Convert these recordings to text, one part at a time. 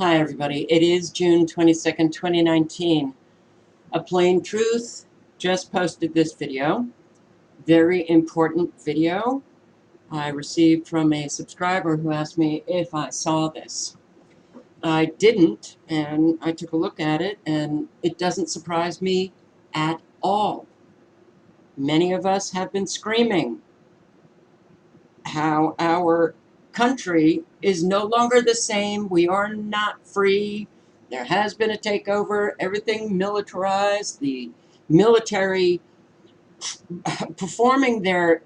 Hi everybody, it is June 22nd, 2019. A Plain Truth just posted this video. Very important video I received from a subscriber who asked me if I saw this. I didn't, and I took a look at it, and it doesn't surprise me at all. Many of us have been screaming how our country is no longer the same. We are not free. There has been a takeover, everything militarized, the military performing their,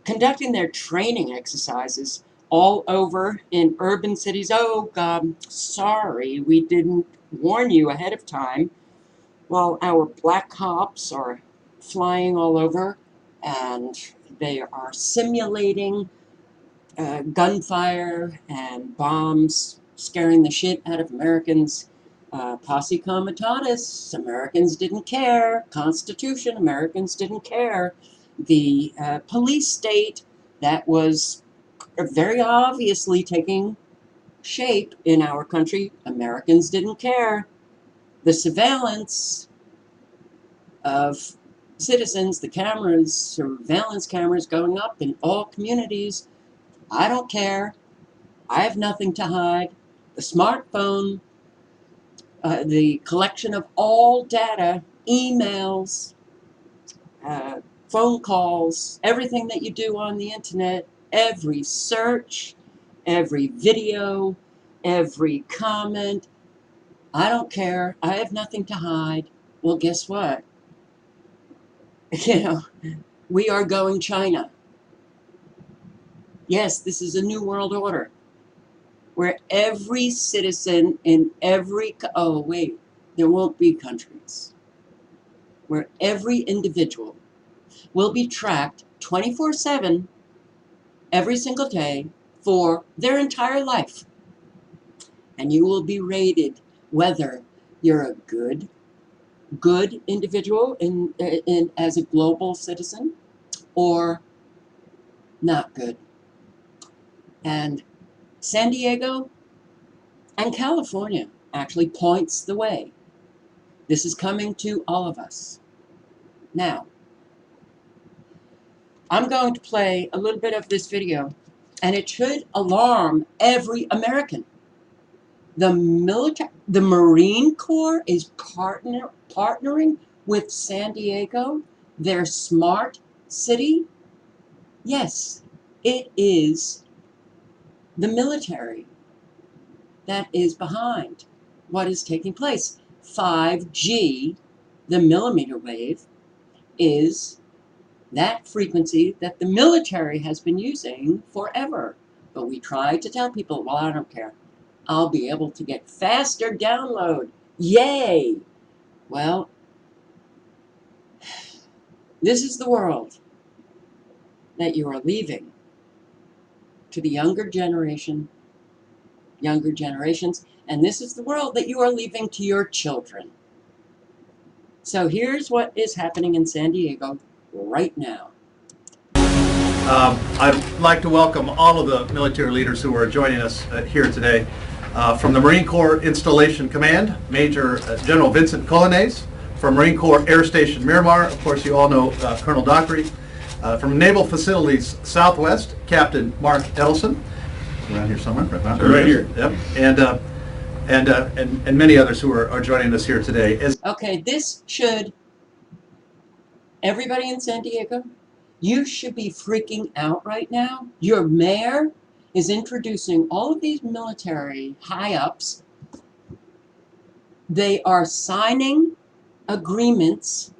conducting their training exercises all over in urban cities. Oh, God, sorry, we didn't warn you ahead of time. Well, our black cops are flying all over, and they are simulating gunfire and bombs, scaring the shit out of Americans. Posse comitatus, Americans didn't care. Constitution, Americans didn't care. The police state that was very obviously taking shape in our country, Americans didn't care. The surveillance of citizens, the cameras, surveillance cameras going up in all communities, I don't care. I have nothing to hide. The smartphone, the collection of all data, emails, phone calls, everything that you do on the internet, every search, every video, every comment. I don't care. I have nothing to hide. Well, guess what? We are going China. Yes, this is a new world order, where every citizen in every, oh wait, there won't be countries, where every individual will be tracked 24/7 every single day for their entire life. And you will be rated whether you're a good individual in as a global citizen or not good. And San Diego and California actually points the way. This is coming to all of us. Now, I'm going to play a little bit of this video, and it should alarm every American. The Marine Corps is partnering with San Diego, their smart city. Yes, it is the military that is behind what is taking place. 5G, the millimeter wave, is that frequency that the military has been using forever. But we try to tell people, well, I don't care. I'll be able to get faster download. Yay! Well, this is the world that you are leaving to the younger generations, and this is the world that you are leaving to your children. So here's what is happening in San Diego right now. I'd like to welcome all of the military leaders who are joining us here today. From the Marine Corps Installation Command, Major General Vincent Colonnes. From Marine Corps Air Station Miramar, of course you all know Colonel Dockery. From Naval Facilities Southwest, Captain Mark Edelson. Around here somewhere? Right here. Yep. And many others who are joining us here today. Okay, this should, everybody in San Diego, you should be freaking out right now. Your mayor is introducing all of these military high-ups. They are signing agreements.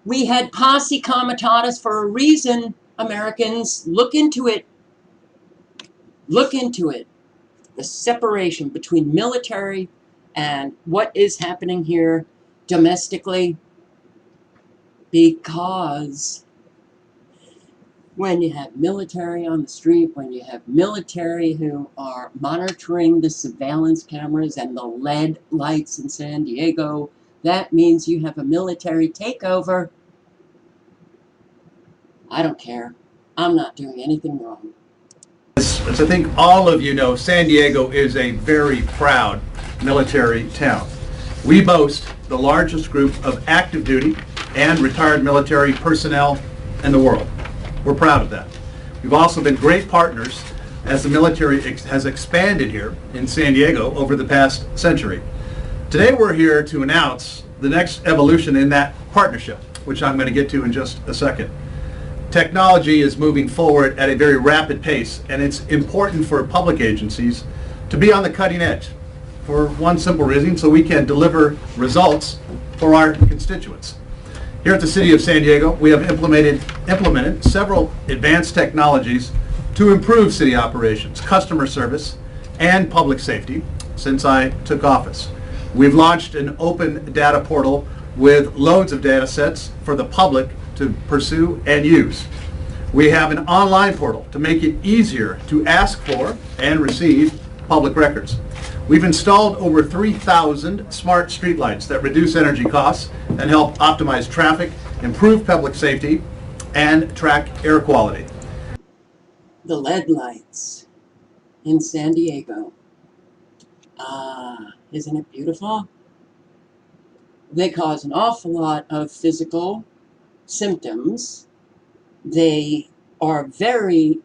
We had posse comitatus for a reason, Americans. Look into it. Look into it. The separation between military and what is happening here domestically. Because when you have military on the street, when you have military who are monitoring the surveillance cameras and the LED lights in San Diego, that means you have a military takeover. I don't care. I'm not doing anything wrong. As I think all of you know, San Diego is a very proud military town. We boast the largest group of active duty and retired military personnel in the world. We're proud of that. We've also been great partners as the military has expanded here in San Diego over the past century. Today we're here to announce the next evolution in that partnership, which I'm going to get to in just a second. Technology is moving forward at a very rapid pace, and it's important for public agencies to be on the cutting edge for one simple reason: so we can deliver results for our constituents. Here at the City of San Diego, we have implemented several advanced technologies to improve city operations, customer service, and public safety since I took office. We've launched an open data portal with loads of data sets for the public to pursue and use. We have an online portal to make it easier to ask for and receive public records. We've installed over 3,000 smart streetlights that reduce energy costs and help optimize traffic, improve public safety, and track air quality. The LED lights in San Diego. Isn't it beautiful? They cause an awful lot of physical symptoms. They are very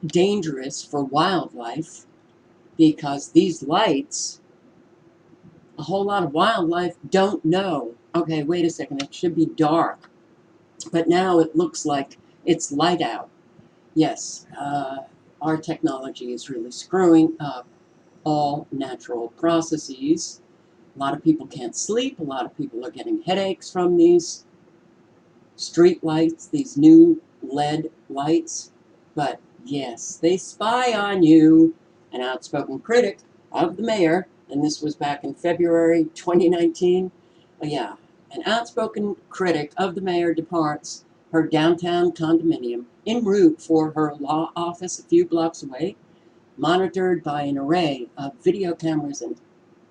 dangerous for wildlife because these lights, a whole lot of wildlife don't know, okay, wait a second, it should be dark, but now it looks like it's light out. Yes, our technology is really screwing up all natural processes. A lot of people can't sleep. A lot of people are getting headaches from these street lights, these new LED lights. But yes, they spy on you. An outspoken critic of the mayor, and this was back in February 2019. Yeah, an outspoken critic of the mayor departs her downtown condominium en route for her law office a few blocks away, monitored by an array of video cameras and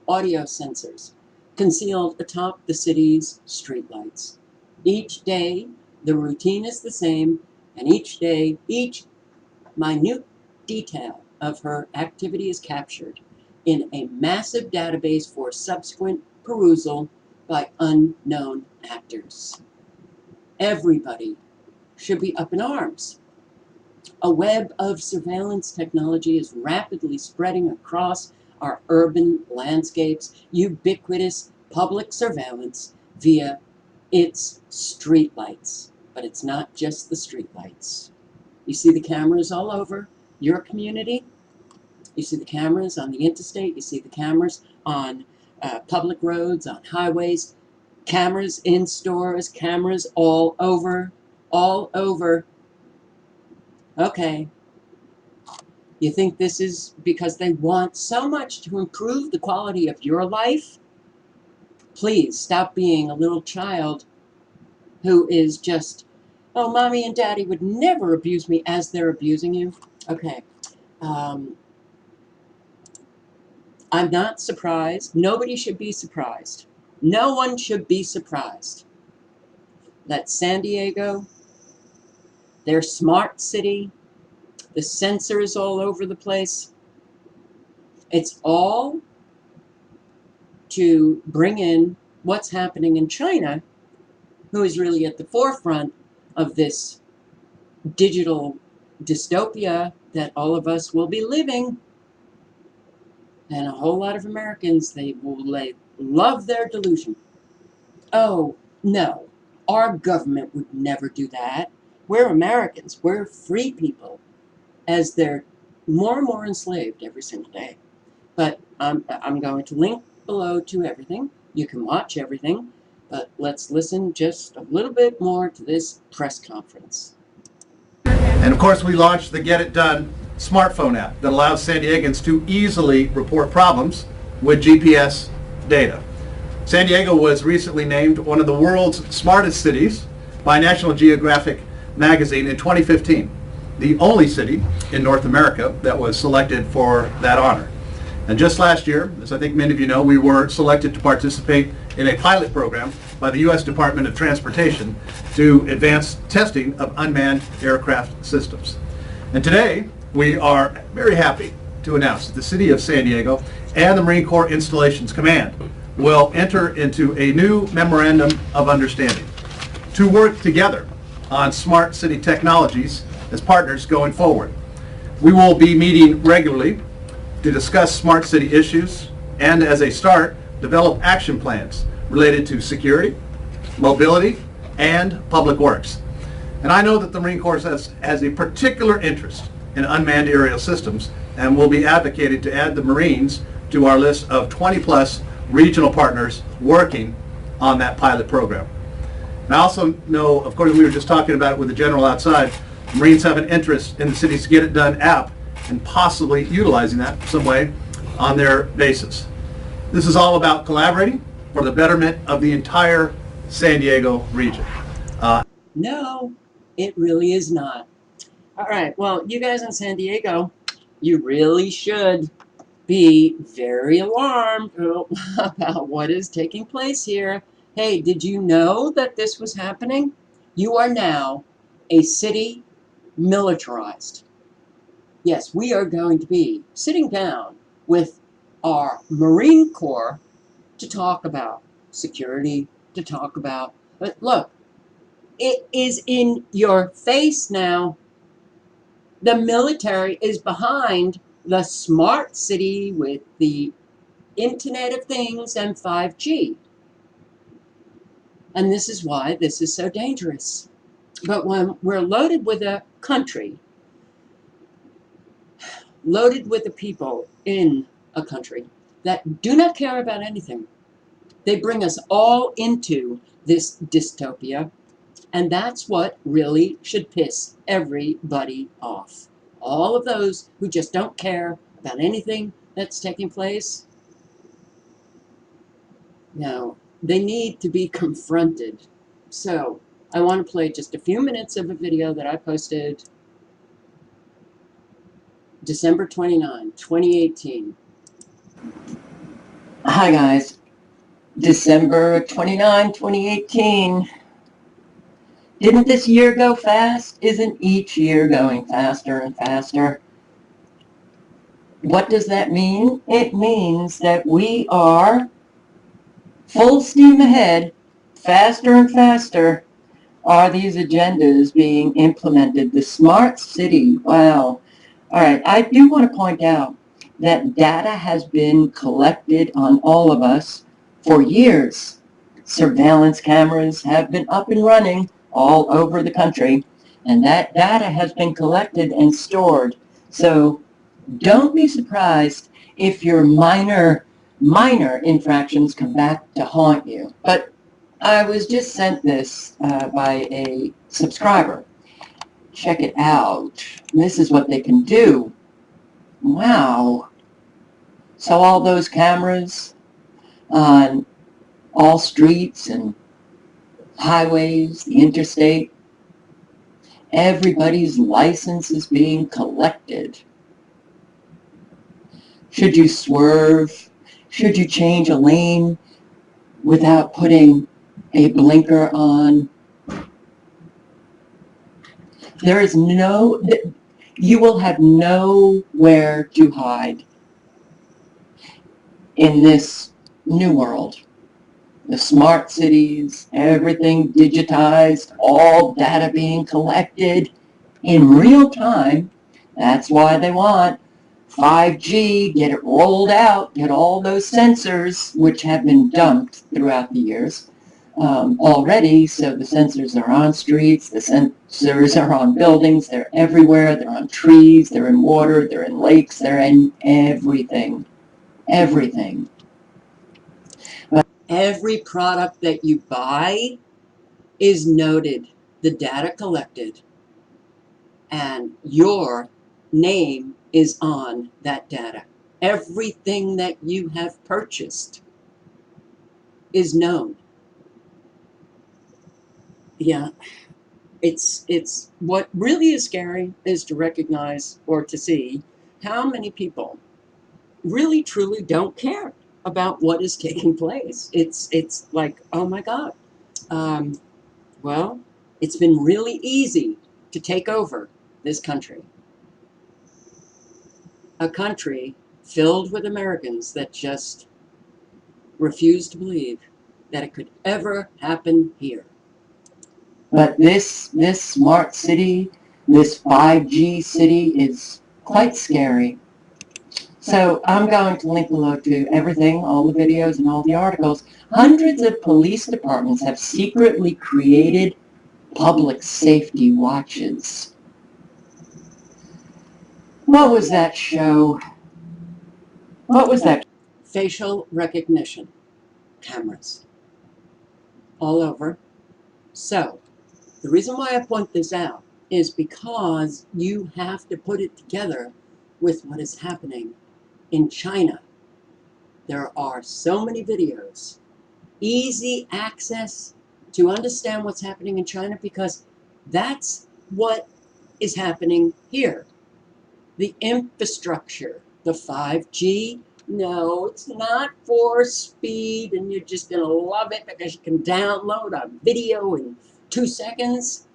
audio sensors concealed atop the city's streetlights. Each day, the routine is the same, and each day, each minute detail of her activity is captured in a massive database for subsequent perusal by unknown actors. Everybody should be up in arms. A web of surveillance technology is rapidly spreading across our urban landscapes, ubiquitous public surveillance via its streetlights. But it's not just the streetlights. You see the cameras all over your community. You see the cameras on the interstate. You see the cameras on public roads, on highways, cameras in stores, cameras all over, all over. Okay. You think this is because they want so much to improve the quality of your life? Please stop being a little child who is just, oh, mommy and daddy would never abuse me as they're abusing you. Okay. I'm not surprised. Nobody should be surprised. No one should be surprised that San Diego, their smart city, the sensors all over the place, it's all to bring in what's happening in China, who is really at the forefront of this digital dystopia that all of us will be living. And a whole lot of Americans, they love their delusion. Oh, no, our government would never do that. We're Americans. We're free people, as they're more and more enslaved every single day. But I'm going to link below to everything. You can watch everything, but let's listen just a little bit more to this press conference. And of course, we launched the Get It Done smartphone app that allows San Diegans to easily report problems with GPS data. San Diego was recently named one of the world's smartest cities by National Geographic magazine in 2015, the only city in North America that was selected for that honor. And just last year, as I think many of you know, we were selected to participate in a pilot program by the U.S. Department of Transportation to advance testing of unmanned aircraft systems. And today, we are very happy to announce that the City of San Diego and the Marine Corps Installations Command will enter into a new memorandum of understanding to work together on smart city technologies as partners going forward. We will be meeting regularly to discuss smart city issues and, as a start, develop action plans related to security, mobility, and public works. And I know that the Marine Corps has a particular interest in unmanned aerial systems and will be advocating to add the Marines to our list of 20-plus regional partners working on that pilot program. And I also know, of course, we were just talking about it with the general outside, Marines have an interest in the Cities Get It Done app and possibly utilizing that some way on their bases. This is all about collaborating for the betterment of the entire San Diego region. No, it really is not. All right, well, you guys in San Diego, you really should be very alarmed about what is taking place here. Hey, did you know that this was happening? You are now a city militarized. Yes, we are going to be sitting down with our Marine Corps to talk about security, to talk about, but look, it is in your face now. The military is behind the smart city with the Internet of Things and 5G. And this is why this is so dangerous. But when we're loaded with a country, loaded with the people in a country that do not care about anything, they bring us all into this dystopia. And that's what really should piss everybody off. All of those who just don't care about anything that's taking place, now, they need to be confronted. So, I want to play just a few minutes of a video that I posted December 29, 2018. Hi guys, December 29, 2018. Didn't this year go fast? Isn't each year going faster and faster? What does that mean? It means that we are full steam ahead, faster and faster are these agendas being implemented. The smart city, wow. All right, I do want to point out that data has been collected on all of us for years. Surveillance cameras have been up and running all over the country, and that data has been collected and stored. So don't be surprised if your minor infractions come back to haunt you. But I was just sent this by a subscriber. Check it out. This is what they can do. Wow. So all those cameras on all streets and highways, the interstate, everybody's license is being collected. Should you swerve? Should you change a lane without putting a blinker on? There is no, you will have nowhere to hide in this new world. The smart cities, everything digitized, all data being collected in real time. That's why they want 5G, get it rolled out, get all those sensors, which have been dumped throughout the years already. So the sensors are on streets, the sensors are on buildings, they're everywhere, they're on trees, they're in water, they're in lakes, they're in everything. Everything. But every product that you buy is noted, the data collected, and your name is on that data. Everything that you have purchased is known. Yeah, it's what really is scary is to recognize or to see how many people really truly don't care about what is taking place. It's like, oh my God. Well, it's been really easy to take over this country. a country filled with Americans that just refuse to believe that it could ever happen here. But this smart city, this 5G city is quite scary. So I'm going to link below to everything, all the videos and all the articles. Hundreds of police departments have secretly created public safety watches. What was that show? What was that? Facial recognition cameras all over. So the reason why I point this out is because you have to put it together with what is happening in China. There are so many videos, easy access to understand what's happening in China, because that's what is happening here. The infrastructure, the 5G, no, it's not for speed and you're just going to love it because you can download a video in 2 seconds.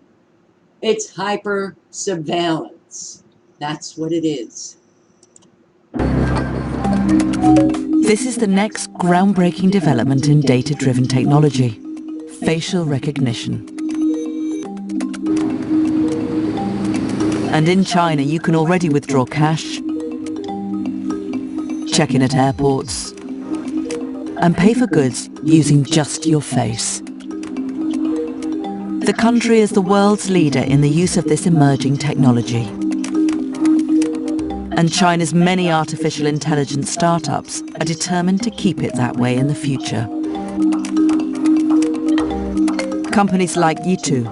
It's hyper surveillance. That's what it is. This is the next groundbreaking development in data-driven technology, facial recognition. And in China, you can already withdraw cash, check in at airports, and pay for goods using just your face. The country is the world's leader in the use of this emerging technology. And China's many artificial intelligence startups are determined to keep it that way in the future. Companies like Yitu,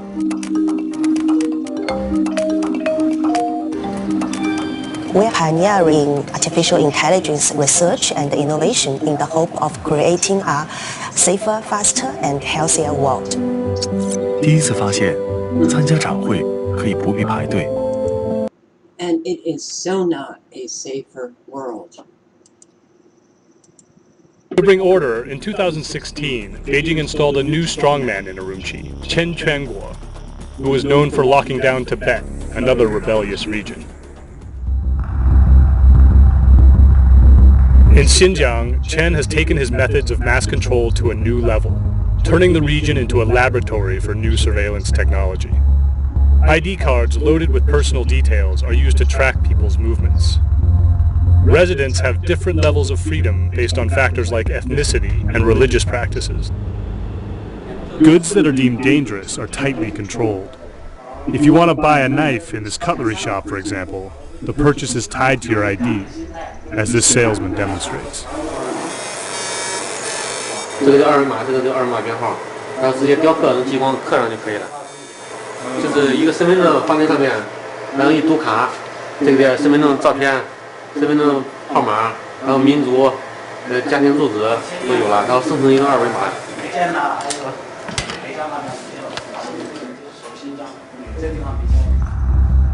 We are pioneering artificial intelligence research and innovation in the hope of creating a safer, faster, and healthier world. 第一次发现，参加展会可以不必排队。 And it is so not a safer world. To bring order, in 2016, Beijing installed a new strongman in Urumqi, Chen Quanguo, who was known for locking down Tibet, another rebellious region. In Xinjiang, Chen has taken his methods of mass control to a new level, turning the region into a laboratory for new surveillance technology. ID cards loaded with personal details are used to track people's movements. Residents have different levels of freedom based on factors like ethnicity and religious practices. Goods that are deemed dangerous are tightly controlled. If you want to buy a knife in this cutlery shop, for example, the purchase is tied to your ID, as this salesman demonstrates. 这个叫二维码，这个叫二维码编号，然后直接雕刻，能激光刻上就可以了。就是一个身份证放在上面，然后一读卡，这个的身份证照片、身份证号码，然后民族、家庭住址都有了，然后生成一个二维码。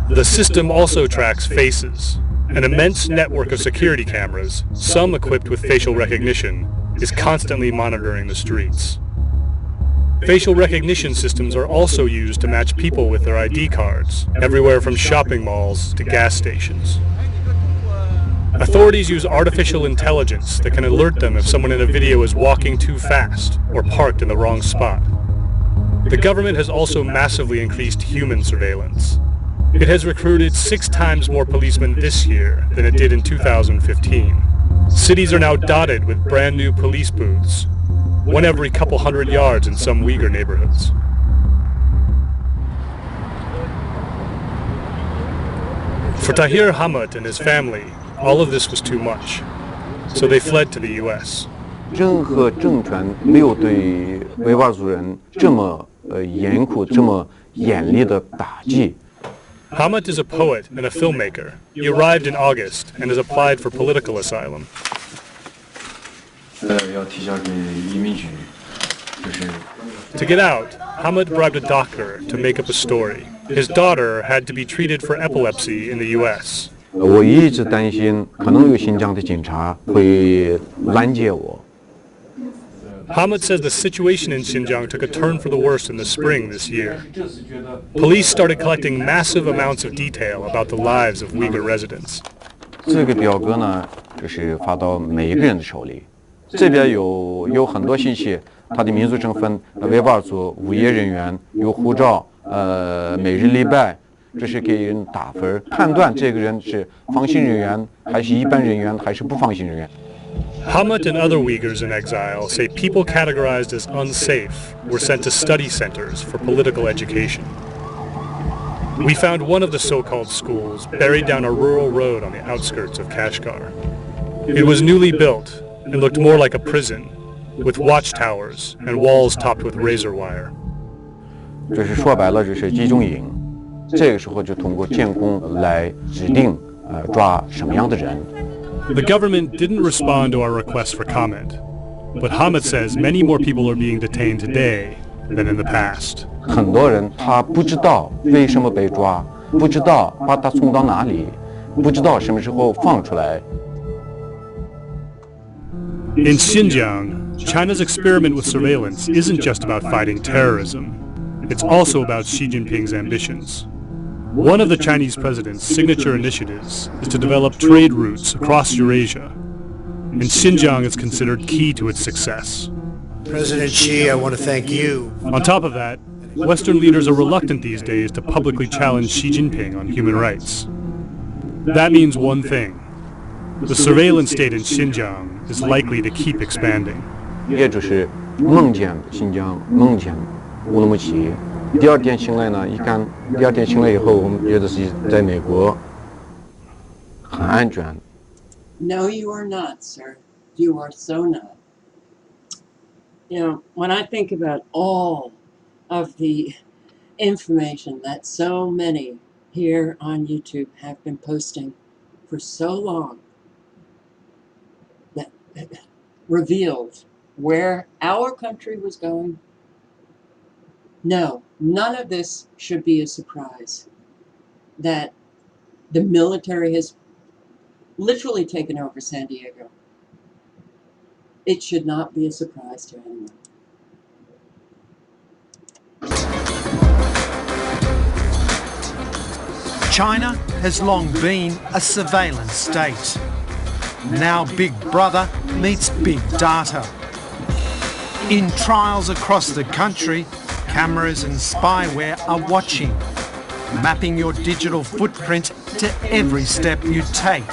The system also tracks faces. An immense network of security cameras, some equipped with facial recognition, is constantly monitoring the streets. Facial recognition systems are also used to match people with their ID cards, everywhere from shopping malls to gas stations. Authorities use artificial intelligence that can alert them if someone in a video is walking too fast or parked in the wrong spot. The government has also massively increased human surveillance. It has recruited 6 times more policemen this year than it did in 2015. Cities are now dotted with brand new police booths, one every couple hundred yards in some Uyghur neighborhoods. For Tahir Hamad and his family, all of this was too much, so they fled to the US. 任何政权没有对维吾尔族人这么严酷、这么严厉的打击。 Hamad is a poet and a filmmaker. He arrived in August and has applied for political asylum. 要提交给移民局，就是。 To get out, Hamad bribed a doctor to make up a story. His daughter had to be treated for epilepsy in the U.S. 我一直担心，可能有新疆的警察会拦截我。 Hamad says the situation in Xinjiang took a turn for the worse in the spring this year. Police started collecting massive amounts of detail about the lives of Uyghur residents. 这个表格呢，就是发到每一个人的手里。这边有很多信息，它的民族成分、维吾尔族、无业人员、有护照、每日礼拜，这是给人打分，判断这个人是放行人员还是一般人员还是不放行人员。Hamid and other Uyghurs in exile say people categorized as unsafe were sent to study centers for political education. We found one of the so-called schools buried down a rural road on the outskirts of Kashgar. It was newly built and looked more like a prison, with watchtowers and walls topped with razor wire. 这是说白了，就是集中营。这个时候就通过监控来指定抓什么样的人。The government didn't respond to our request for comment, but Hamid says many more people are being detained today than in the past. 很多人他不知道为什么被抓，不知道把他送到哪里，不知道什么时候放出来。In Xinjiang, China's experiment with surveillance isn't just about fighting terrorism. It's also about Xi Jinping's ambitions. One of the Chinese president's signature initiatives is to develop trade routes across Eurasia, and Xinjiang is considered key to its success. President Xi, I want to thank you. On top of that, Western leaders are reluctant these days to publicly challenge Xi Jinping on human rights. That means one thing. The surveillance state in Xinjiang is likely to keep expanding. 也就是梦见新疆，梦见乌鲁木齐。第二天醒来呢，一看，第二天醒来以后，我们觉得是在美国，很安全。No, you are not, sir. You are so not. You know, when I think about all of the information that so many here on YouTube have been posting for so long, that revealed where our country was going, no, none of this should be a surprise. That the military has literally taken over San Diego. It should not be a surprise to anyone. China has long been a surveillance state. Now Big Brother meets Big Data. In trials across the country, cameras and spyware are watching, mapping your digital footprint to every step you take.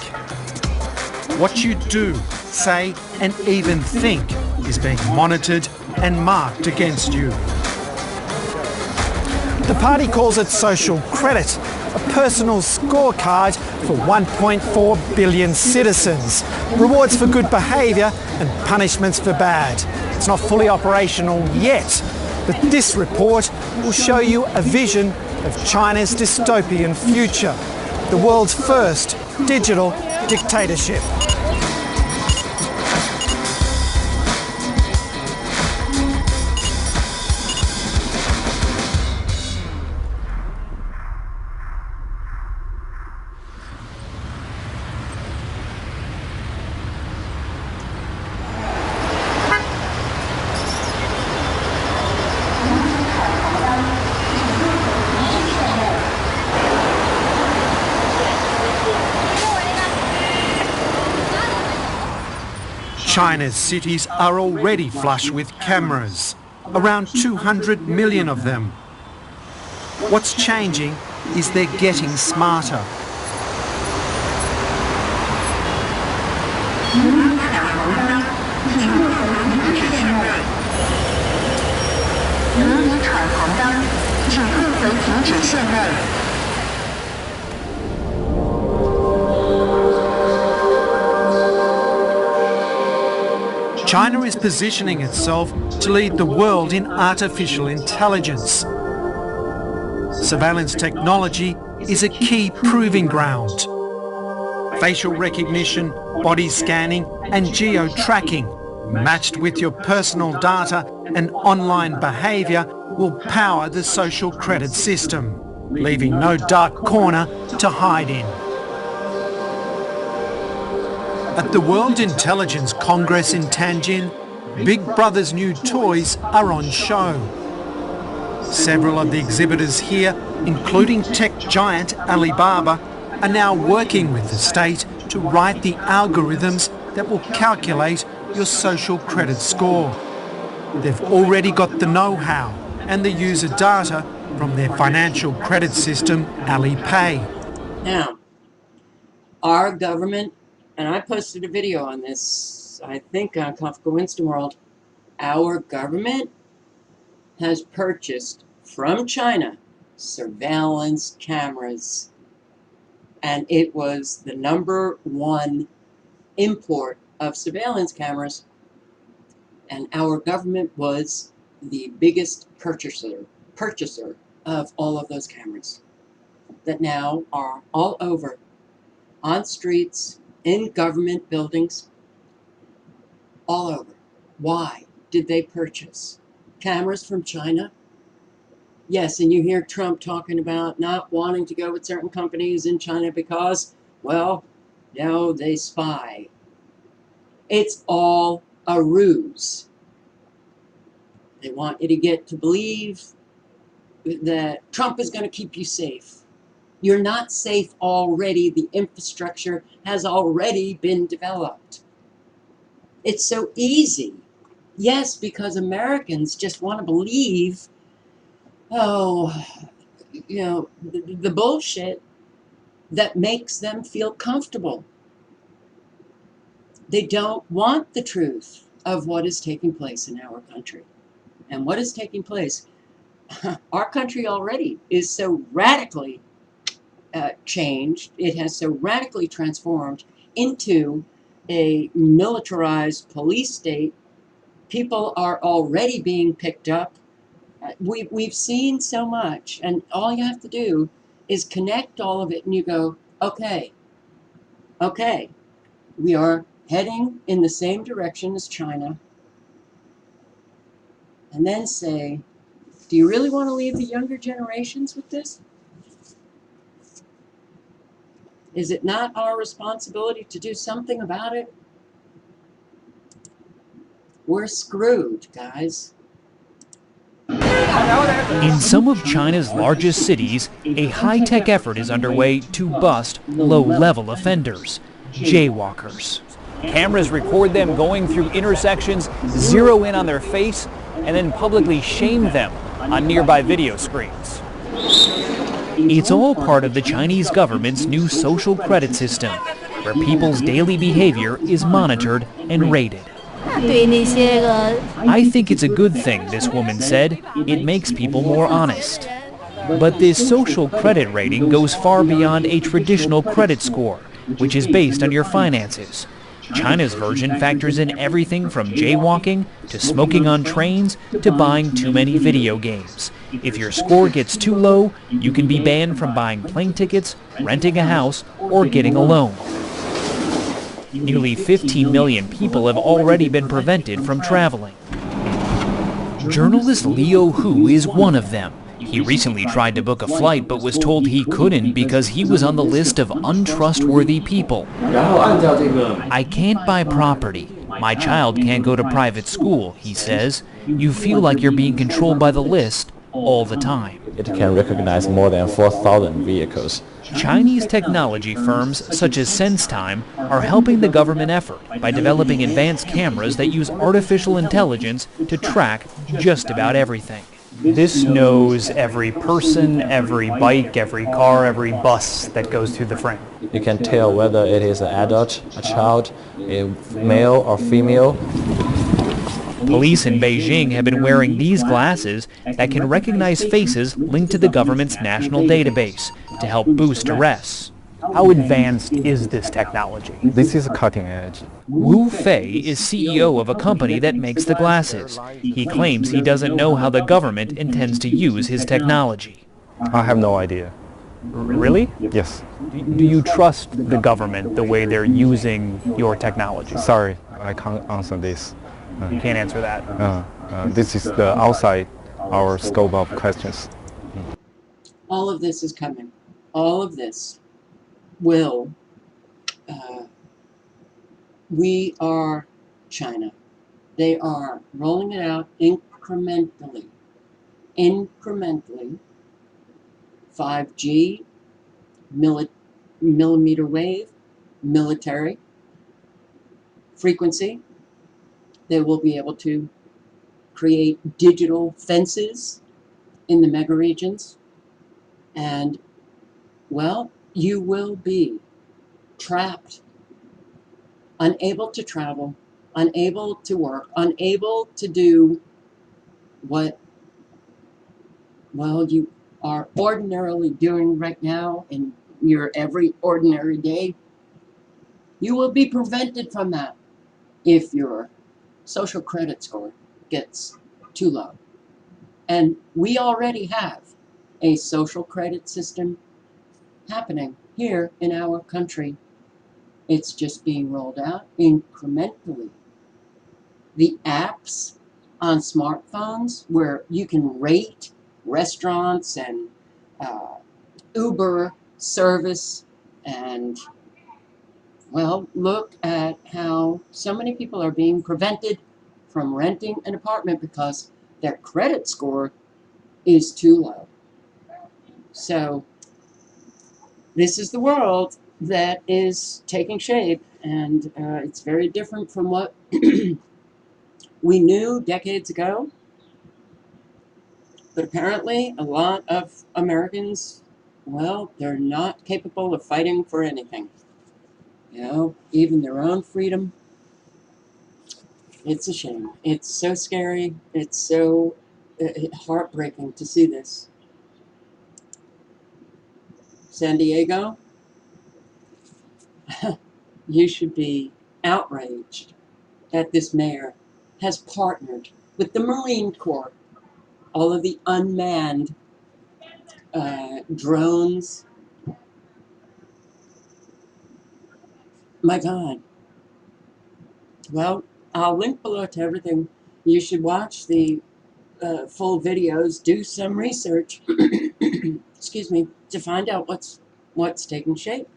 What you do, say, and even think is being monitored and marked against you. The party calls it social credit, a personal scorecard for 1.4 billion citizens. Rewards for good behaviour and punishments for bad. It's not fully operational yet, but this report will show you a vision of China's dystopian future, the world's first digital dictatorship. China's cities are already flush with cameras, around 200 million of them. What's changing is they're getting smarter. China is positioning itself to lead the world in artificial intelligence. Surveillance technology is a key proving ground. Facial recognition, body scanning and geo-tracking, matched with your personal data and online behaviour, will power the social credit system, leaving no dark corner to hide in. At the World Intelligence Congress in Tianjin, Big Brother's new toys are on show. Several of the exhibitors here, including tech giant Alibaba, are now working with the state to to write the algorithms that will calculate your social credit score. They've already got the know-how and the user data from their financial credit system, Alipay. Now, our government, and I posted a video on this, I think on Kafka Winston World, our government has purchased from China surveillance cameras, and it was the #1 import of surveillance cameras, and our government was the biggest purchaser of all of those cameras that now are all over, on streets, in government buildings, all over. Why did they purchase cameras from China? Yes, and you hear Trump talking about not wanting to go with certain companies in China because, well, no, they spy. It's all a ruse. They want you to get to believe that Trump is going to keep you safe. You're not safe already. The infrastructure has already been developed. It's so easy. Yes, because Americans just want to believe, the bullshit that makes them feel comfortable. They don't want the truth of what is taking place in our country. And what is taking place, our country already is so radically changed, it has so radically transformed into a militarized police state. People are already being picked up. We've seen so much, and all you have to do is connect all of it, and you go, okay, we are heading in the same direction as China, and then say, do you really want to leave the younger generations with this? Is it not our responsibility to do something about it? We're screwed, guys. In some of China's largest cities, a high-tech effort is underway to bust low-level offenders, jaywalkers. Cameras record them going through intersections, zero in on their face, and then publicly shame them on nearby video screens. It's all part of the Chinese government's new social credit system, where people's daily behavior is monitored and rated. I think it's a good thing, this woman said. It makes people more honest. But this social credit rating goes far beyond a traditional credit score, which is based on your finances. China's version factors in everything from jaywalking to smoking on trains to buying too many video games. If your score gets too low, you can be banned from buying plane tickets, renting a house, or getting a loan. Nearly 15 million people have already been prevented from traveling. Journalist Leo Hu is one of them. He recently tried to book a flight but was told he couldn't because he was on the list of untrustworthy people. I can't buy property. My child can't go to private school, he says. You feel like you're being controlled by the list all the time. It can recognize more than 4,000 vehicles. Chinese technology firms such as SenseTime are helping the government effort by developing advanced cameras that use artificial intelligence to track just about everything. This knows every person, every bike, every car, every bus that goes through the frame. You can tell whether it is an adult, a child, a male or female. Police in Beijing have been wearing these glasses that can recognize faces linked to the government's national database to help boost arrests. How advanced is this technology? This is cutting edge. Wu Fei is CEO of a company that makes the glasses. He claims he doesn't know how the government intends to use his technology. I have no idea. Really? Yes. Do you trust the government the way they're using your technology? Sorry, I can't answer this. You can't answer that. This is the outside our scope of questions. All of this is coming. All of this will, we are China. They are rolling it out incrementally. 5G, millimeter wave, military frequency. They will be able to create digital fences in the mega regions. And, well, you will be trapped, unable to travel, unable to work, unable to do what, well, you are ordinarily doing right now in your every ordinary day. You will be prevented from that if your social credit score gets too low. And we already have a social credit system happening here in our country. It's just being rolled out incrementally. The apps on smartphones where you can rate restaurants and Uber service, and, well, look at how so many people are being prevented from renting an apartment because their credit score is too low. So this is the world that is taking shape, and it's very different from what we knew decades ago. But apparently a lot of Americans, well, they're not capable of fighting for anything. You know, even their own freedom. It's a shame. It's so scary. It's so heartbreaking to see this. San Diego, you should be outraged that this mayor has partnered with the Marine Corps. All of the unmanned drones. My God. Well, I'll link below to everything. You should watch the full videos, do some research, excuse me, to find out what's taking shape.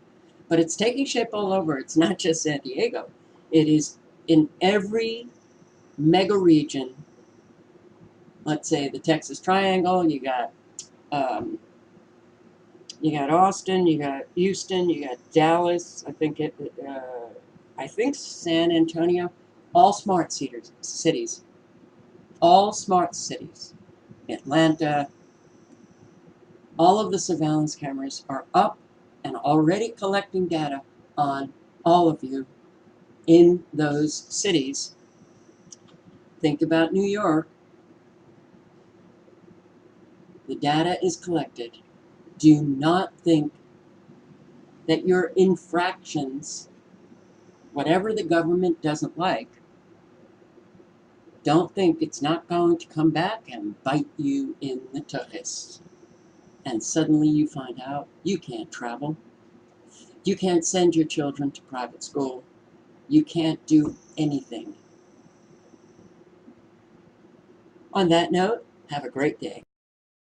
But it's taking shape all over. It's not just San Diego. It is in every mega region. Let's say the Texas Triangle. You got Austin. You got Houston. You got Dallas. I think San Antonio. All smart cities. All smart cities. Atlanta. All of the surveillance cameras are up and already collecting data on all of you in those cities. Think about New York. The data is collected. Do not think that your infractions, whatever the government doesn't like, don't think it's not going to come back and bite you in the tuchus. And suddenly you find out you can't travel. You can't send your children to private school. You can't do anything. On that note, have a great day.